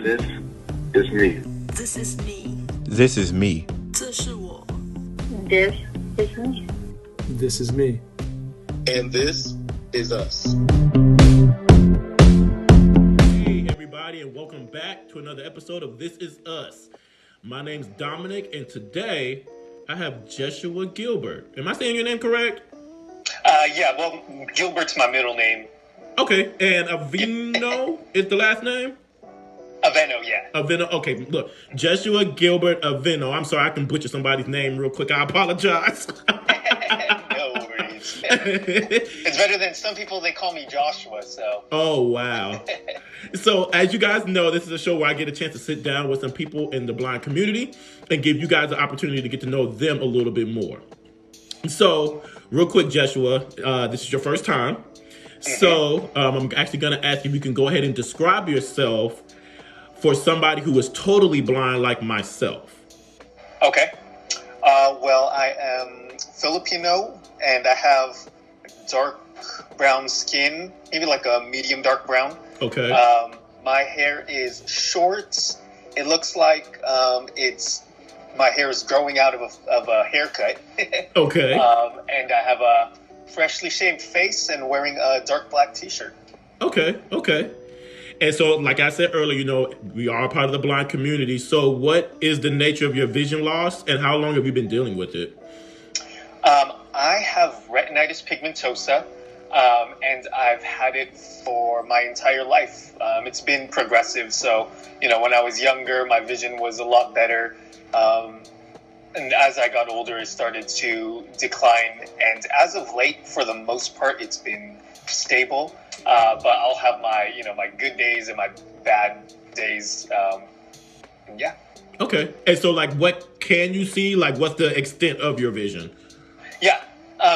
This is me. This is me. This is me. 这是我。 This is me. This is me. And this is us. Hey, everybody, and welcome back to another episode of This Is Us. My name's Dominic, and today I have Jeshua Gilbert. Am I saying your name correct? Yeah, well, Gilbert's my middle name. Okay, and Aveno is the last name? Aveno, yeah. Aveno, okay, look, Jeshua Gilbert Aveno. I'm sorry, I can butcher somebody's name real quick. I apologize. No worries. It's better than some people, they call me Joshua, so. Oh, wow. So, as you guys know, this is a show where I get a chance to sit down with some people in the blind community and give you guys the opportunity to get to know them a little bit more. So, real quick, Jeshua, this is your first time. So, I'm actually going to ask if you can go ahead and describe yourself for somebody who is totally blind like myself. Okay. Well, I am Filipino, and I have dark brown skin, maybe like a medium dark brown. Okay. My hair is short. It looks like my hair is growing out of a haircut. Okay. And I have a freshly shaved face and wearing a dark black t-shirt. Okay. And so, like I said earlier, you know, we are a part of the blind community. So what is the nature of your vision loss, and how long have you been dealing with it? I have retinitis pigmentosa, and I've had it for my entire life. It's been progressive. So, you know, when I was younger, my vision was a lot better. And as I got older, it started to decline. And as of late, for the most part, it's been stable. But I'll have my good days and my bad days. Yeah. Okay. And so, like, what can you see? Like, what's the extent of your vision? Yeah.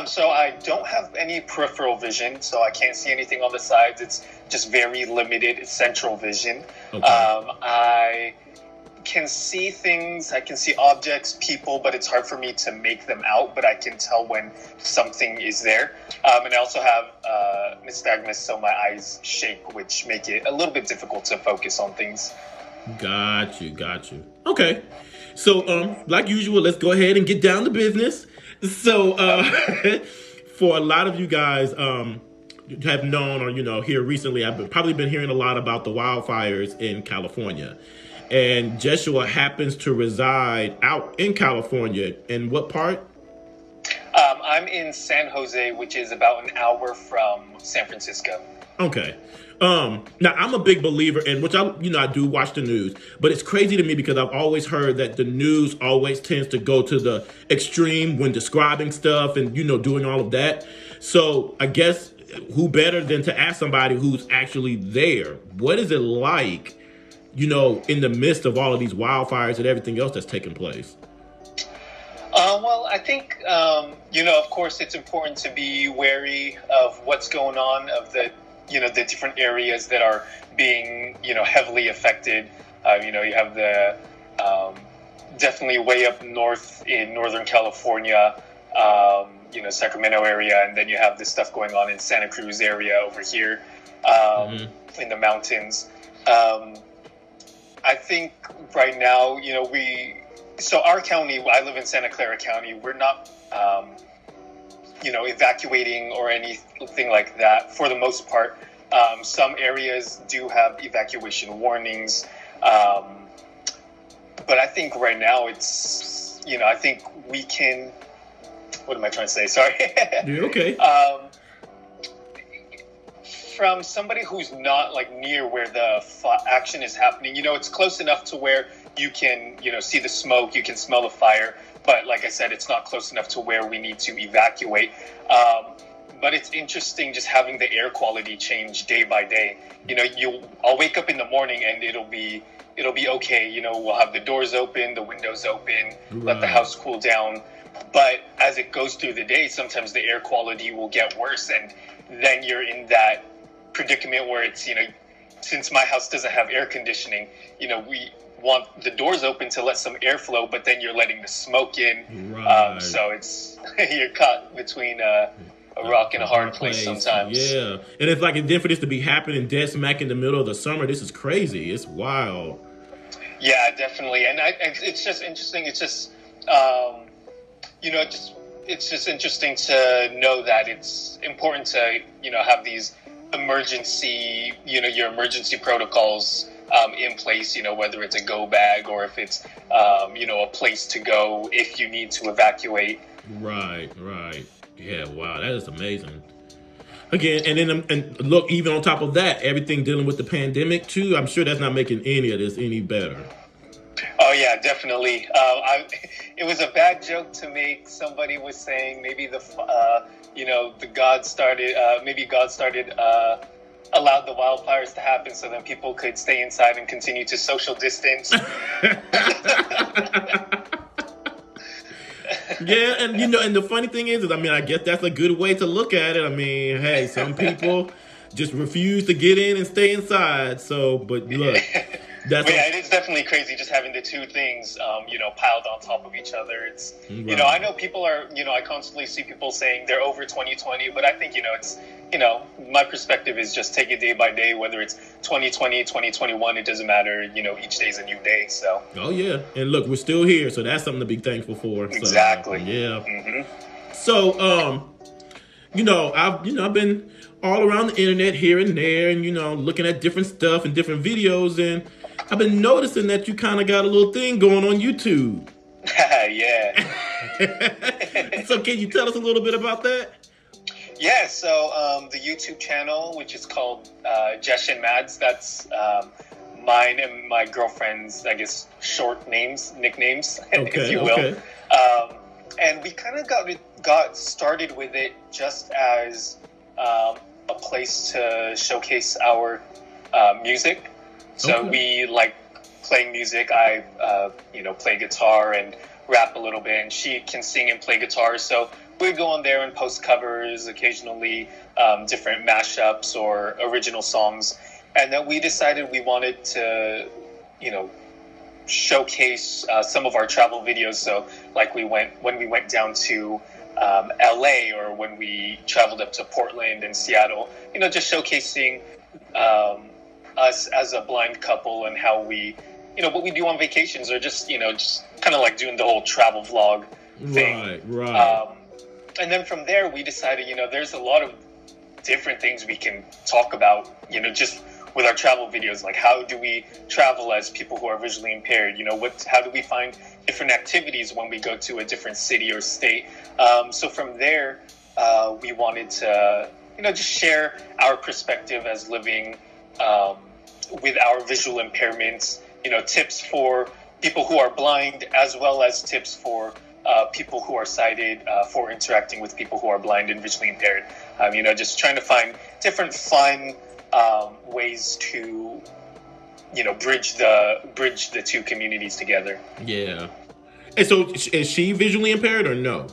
So I don't have any peripheral vision, so I can't see anything on the sides. It's just very limited central vision. Okay. I can see things, I can see objects, people, but it's hard for me to make them out, but I can tell when something is there. And I also have nystagmus, so my eyes shake, which make it a little bit difficult to focus on things. Got you. Okay. So, like usual, let's go ahead and get down to business. So, for a lot of you guys have known or, you know, here recently, I've probably been hearing a lot about the wildfires in California. And Jeshua happens to reside out in California. In what part? I'm in San Jose, which is about an hour from San Francisco. Okay. Now I'm a big believer in which I do watch the news, but it's crazy to me because I've always heard that the news always tends to go to the extreme when describing stuff and, you know, doing all of that. So I guess who better than to ask somebody who's actually there? What is it like, you know, in the midst of all of these wildfires and everything else that's taking place? Well, I think, of course, it's important to be wary of what's going on, of the different areas that are being, heavily affected. You have the definitely way up north in Northern California, Sacramento area, and then you have this stuff going on in Santa Cruz area over here in the mountains. I think right now, so our county, I live in Santa Clara County, we're not, evacuating or anything like that for the most part. Some areas do have evacuation warnings. But I think right now it's, I think we can, what am I trying to say? Sorry. You're okay. From somebody who's not like near where the action is happening, it's close enough to where you can, see the smoke, you can smell the fire. But like I said, it's not close enough to where we need to evacuate. But it's interesting just having the air quality change day by day. I'll wake up in the morning and it'll be okay. We'll have the doors open, the windows open, let the house cool down. But as it goes through the day, sometimes the air quality will get worse. And then you're in that predicament where it's, since my house doesn't have air conditioning, we want the doors open to let some airflow, but then you're letting the smoke in. Right. So it's, you're caught between a rock and a hard place sometimes. Yeah, and it's like, and then for this to be happening dead smack in the middle of the summer, this is crazy. It's wild. Yeah, definitely, and it's just interesting. It's just, it's just interesting to know that it's important to, have these emergency, your emergency protocols in place. Whether it's a go bag or if it's, a place to go if you need to evacuate. Right. Yeah, wow, that is amazing. Again, and then and look, even on top of that, everything dealing with the pandemic too. I'm sure that's not making any of this any better. Oh yeah, definitely. It was a bad joke to make. Somebody was saying maybe the God started allowed the wildfires to happen so then people could stay inside and continue to social distance. Yeah, and and the funny thing is, I guess that's a good way to look at it. Hey, some people just refuse to get in and stay inside. So, but look, it is definitely crazy just having the two things, piled on top of each other. It's, right. I know people are, I constantly see people saying they're over 2020, but I think, it's, my perspective is just take it day by day, whether it's 2020, 2021, it doesn't matter, each day's a new day, so. Oh, yeah. And look, we're still here, so that's something to be thankful for. So, exactly. Yeah. Mm-hmm. So, I've been all around the internet here and there and, looking at different stuff and different videos, and I've been noticing that you kind of got a little thing going on YouTube. Yeah. So can you tell us a little bit about that? Yeah, so the YouTube channel, which is called Jesh and Mads, that's mine and my girlfriend's, I guess, nicknames, if you will. Okay. And we kind of got started with it just as a place to showcase our music. So we like playing music. I, play guitar and rap a little bit, and she can sing and play guitar. So we'd go on there and post covers, occasionally different mashups or original songs. And then we decided we wanted to, showcase some of our travel videos. So like when we went down to LA, or when we traveled up to Portland and Seattle, just showcasing us as a blind couple and how we, what we do on vacations, or just kind of like doing the whole travel vlog thing. Right. And then from there, we decided, there's a lot of different things we can talk about, just with our travel videos, like how do we travel as people who are visually impaired? How do we find different activities when we go to a different city or state? So from there, we wanted to, just share our perspective as living with our visual impairments, tips for people who are blind, as well as tips for people who are sighted, for interacting with people who are blind and visually impaired. Just trying to find different fun ways to, bridge the two communities together. Yeah. And so is she visually impaired or no?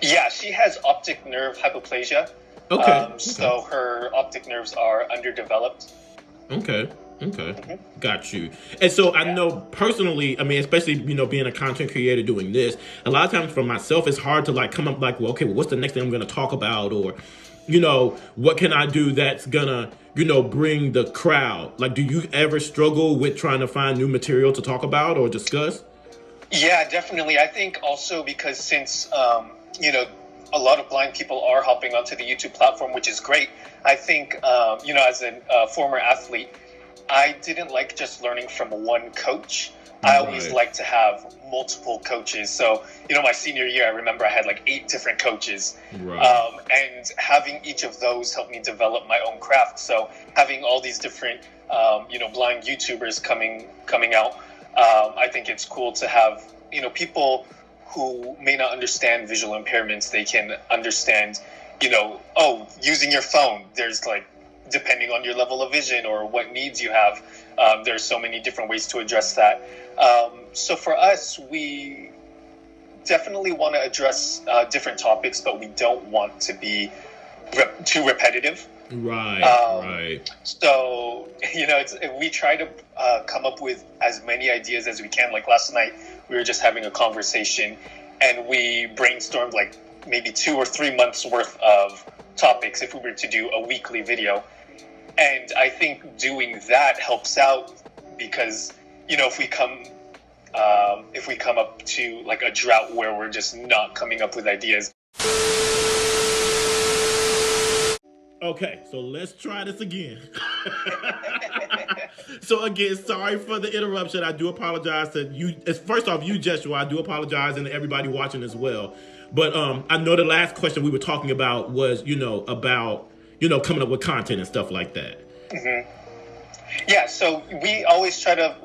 Yeah, she has optic nerve hypoplasia. Okay. So her optic nerves are underdeveloped. Okay. Got you. And so I know personally, especially, being a content creator doing this, a lot of times for myself, it's hard to like come up like, well, okay, what's the next thing I'm going to talk about? Or, what can I do that's gonna, bring the crowd? Like, do you ever struggle with trying to find new material to talk about or discuss? Yeah, definitely. I think also because since, a lot of blind people are hopping onto the YouTube platform, which is great. I think, as a former athlete, I didn't like just learning from one coach. I always like to have multiple coaches. So, my senior year, I remember I had like 8 different coaches. Right. And having each of those helped me develop my own craft. So having all these different, blind YouTubers coming out, I think it's cool to have, people who may not understand visual impairments. They can understand, using your phone. There's like, depending on your level of vision or what needs you have, there's so many different ways to address that. So for us, we definitely want to address different topics, but we don't want to be too repetitive. Right. So, we try to come up with as many ideas as we can. Like last night, we were just having a conversation and we brainstormed like maybe 2 or 3 months worth of topics if we were to do a weekly video. And I think doing that helps out because, if we come up to like a drought where we're just not coming up with ideas. Okay, so let's try this again. So again, sorry for the interruption. I do apologize to you. First off, you, Jeshua, I do apologize, and to everybody watching as well. But I know the last question we were talking about was, about coming up with content and stuff like that. Mm-hmm. Yeah, so we always try to,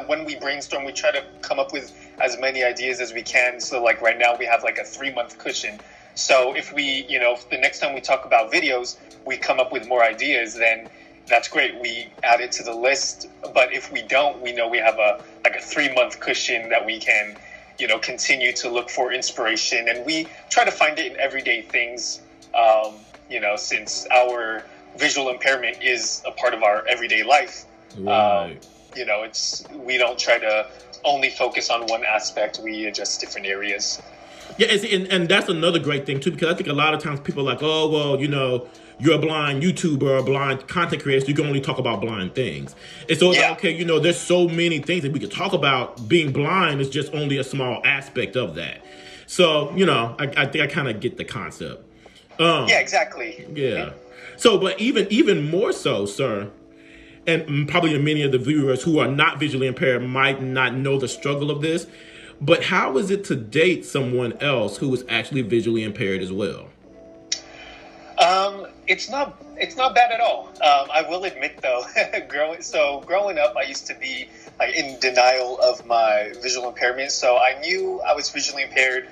when we brainstorm, we try to come up with as many ideas as we can. So like right now we have like a 3-month cushion. So if we, if the next time we talk about videos, we come up with more ideas, then that's great. We add it to the list. But if we don't, we know we have a 3-month cushion that we can, continue to look for inspiration. And we try to find it in everyday things, since our visual impairment is a part of our everyday life. Right. We don't try to only focus on one aspect. We adjust different areas. Yeah, and that's another great thing too, because I think a lot of times people are like, oh, well, you're a blind YouTuber or a blind content creator, so you can only talk about blind things. And so it's like, okay, there's so many things that we could talk about. Being blind is just only a small aspect of that. So, I think I kind of get the concept. Yeah, exactly. Yeah. So, but even more so, sir, and probably many of the viewers who are not visually impaired might not know the struggle of this, but how is it to date someone else who is actually visually impaired as well? It's not bad at all. I will admit though, growing up, I used to be in denial of my visual impairment. So I knew I was visually impaired,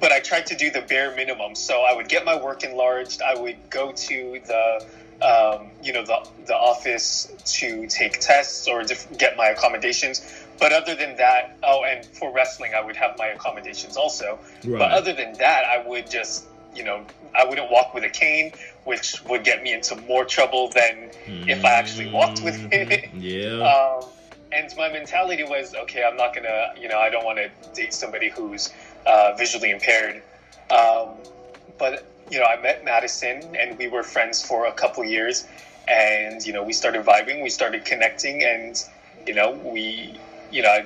but I tried to do the bare minimum. So I would get my work enlarged. I would go to the office to take tests or get my accommodations. But other than that, and for wrestling, I would have my accommodations also. Right. But other than that, I would just, I wouldn't walk with a cane, which would get me into more trouble than if I actually walked with it. Yeah. And my mentality was, okay, I'm not gonna, I don't want to date somebody who's visually impaired. But I met Madison and we were friends for a couple years, and we started vibing, we started connecting, and I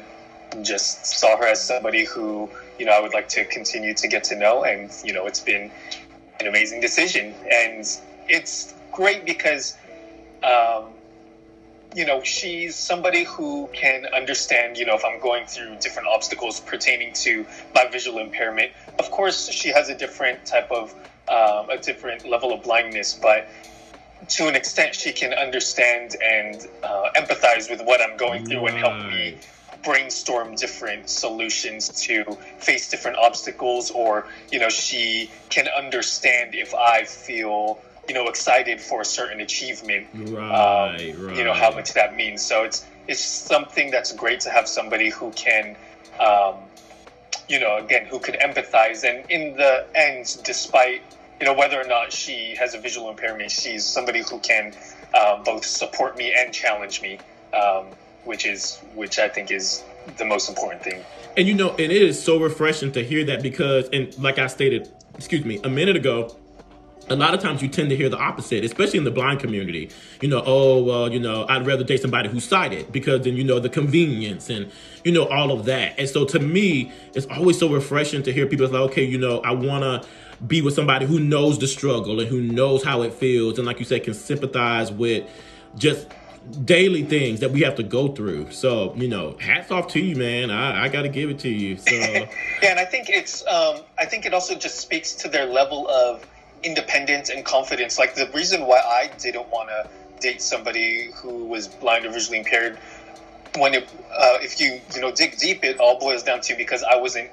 just saw her as somebody who I would like to continue to get to know, and it's been an amazing decision, and it's great because she's somebody who can understand, if I'm going through different obstacles pertaining to my visual impairment. Of course, she has a different type of, a different level of blindness, but to an extent, she can understand and empathize with what I'm going through and help me brainstorm different solutions to face different obstacles, or, she can understand if I feel, excited for a certain achievement, right. How much that means. So it's something that's great to have somebody who can, again, who could empathize. And in the end, despite, whether or not she has a visual impairment, she's somebody who can both support me and challenge me, which I think is the most important thing. And and it is so refreshing to hear that, because, and like I stated, a minute ago, a lot of times you tend to hear the opposite, especially in the blind community. I'd rather date somebody who's sighted, because then the convenience and all of that. And so to me, it's always so refreshing to hear people like, okay, I want to be with somebody who knows the struggle and who knows how it feels, and like you said, can sympathize with just daily things that we have to go through. So, hats off to you, man. I got to give it to you. So yeah, and I think I think it also just speaks to their level of independence and confidence. Like, the reason why I didn't want to date somebody who was blind or visually impaired, if you dig deep, it all boils down to because I wasn't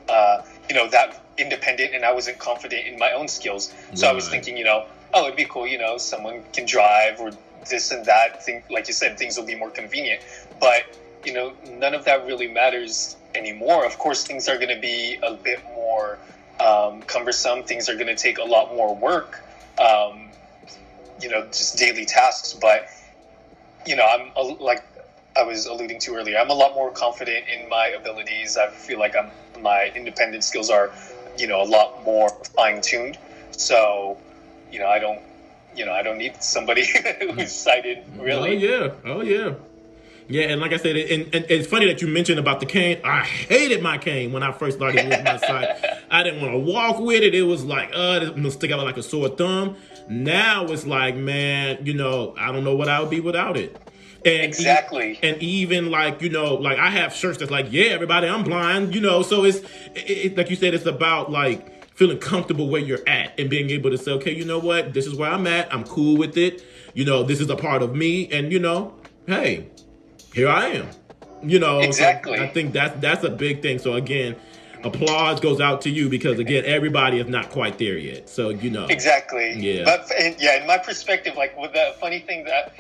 that independent, and I wasn't confident in my own skills. So I was thinking, it'd be cool, someone can drive or this and that thing. Like you said, things will be more convenient. But, none of that really matters anymore. Of course, things are going to be a bit more cumbersome. Things are going to take a lot more work, just daily tasks. But, I'm like I was alluding to earlier, I'm a lot more confident in my abilities. I feel like my independent skills are a lot more fine-tuned. So, I don't need somebody who's sighted, really. Oh yeah. Yeah, and like I said, and it's funny that you mentioned about the cane. I hated my cane when I first started using my sight. I didn't want to walk with it. It was like, it's gonna stick out like a sore thumb. Now it's like, man, I don't know what I would be without it. And Exactly. And even like, like I have shirts that's like, yeah, everybody, I'm blind, so it's like you said, it's about like feeling comfortable where you're at and being able to say, okay, you know what, this is where I'm at. I'm cool with it. This is a part of me. And, hey, here I am. Exactly. So I think that's a big thing. So again, applause goes out to you because again, everybody is not quite there yet. So Exactly. Yeah. But in my perspective, like with the funny thing that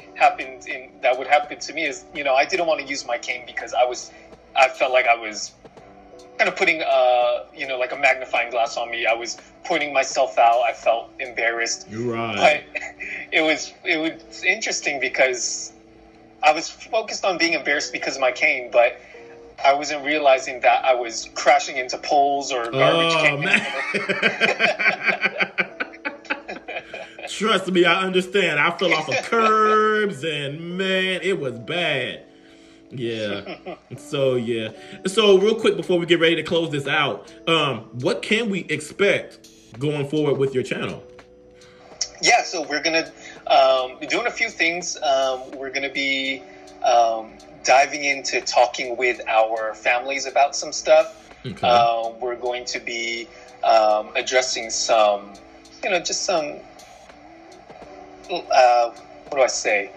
would happen to me is, I didn't want to use my cane because I felt like I was kind of putting like a magnifying glass on me. I was pointing myself out. I felt embarrassed. You're right. But it was interesting because I was focused on being embarrassed because of my cane, but I wasn't realizing that I was crashing into poles or garbage cans. Man. Trust me, I understand. I fell off of curbs and man, it was bad. Yeah. So real quick before we get ready to close this out, what can we expect going forward with your channel? Yeah, so we're gonna be doing a few things. We're gonna be diving into talking with our families about some stuff. Okay. We're going to be addressing some, just some, what do I say?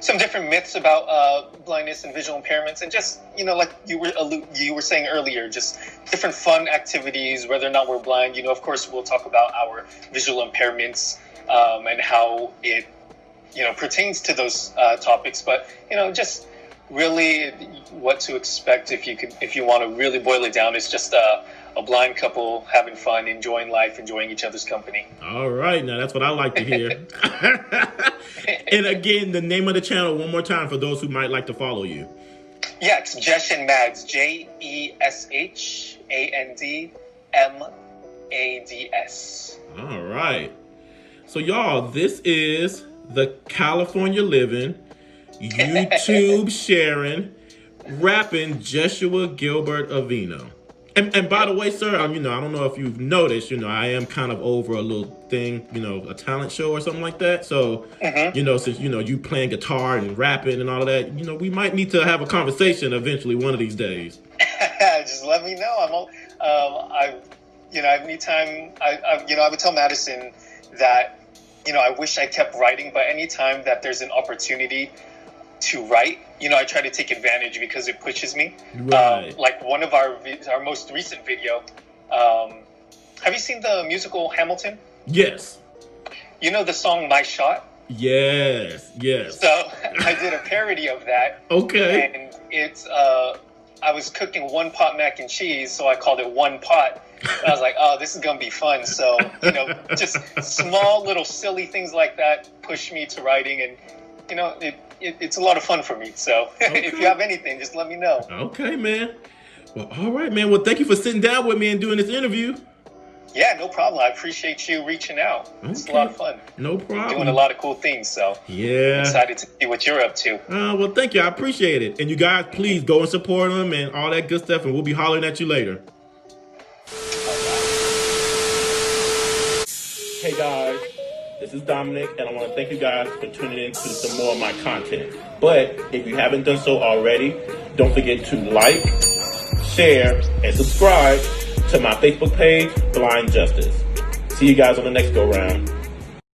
Some different myths about blindness and visual impairments, and just like you were saying earlier, just different fun activities. Whether or not we're blind, of course, we'll talk about our visual impairments and how it pertains to those topics. But just really what to expect if you want to really boil it down, is just a blind couple having fun, enjoying life, enjoying each other's company. All right, now that's what I like to hear. And again, the name of the channel one more time for those who might like to follow you. Yeah, it's Jesh and Mads. JESHANDMADS. All right. So y'all, this is the California living, YouTube sharing, rapping Jeshua Gilbert Aveno. And by the way, sir, I don't know if you've noticed, I am kind of over a little thing, a talent show or something like that. So, since, you playing guitar and rapping and all of that, we might need to have a conversation eventually one of these days. Just let me know. Anytime, I would tell Madison that, I wish I kept writing, but anytime that there's an opportunity to write, I try to take advantage because it pushes me. Right. Like one of our most recent video. Have you seen the musical Hamilton? Yes. The song My Shot? Yes. So I did a parody of that. Okay. And it's, I was cooking one pot mac and cheese, so I called it One Pot. And I was like, oh, this is going to be fun. So, just small little silly things like that push me to writing. And, it's a lot of fun for me. So if you have anything, just let me know. Okay, man. Well, all right, man. Well, thank you for sitting down with me and doing this interview. Yeah, no problem. I appreciate you reaching out. It's a lot of fun. No problem. Doing a lot of cool things. So yeah, I'm excited to see what you're up to. Well, thank you. I appreciate it. And you guys, please go and support them and all that good stuff. And we'll be hollering at you later. Hey guys, this is Dominic, and I want to thank you guys for tuning in to some more of my content. But if you haven't done so already, don't forget to like, share, and subscribe to my Facebook page, Blind Justice. See you guys on the next go round.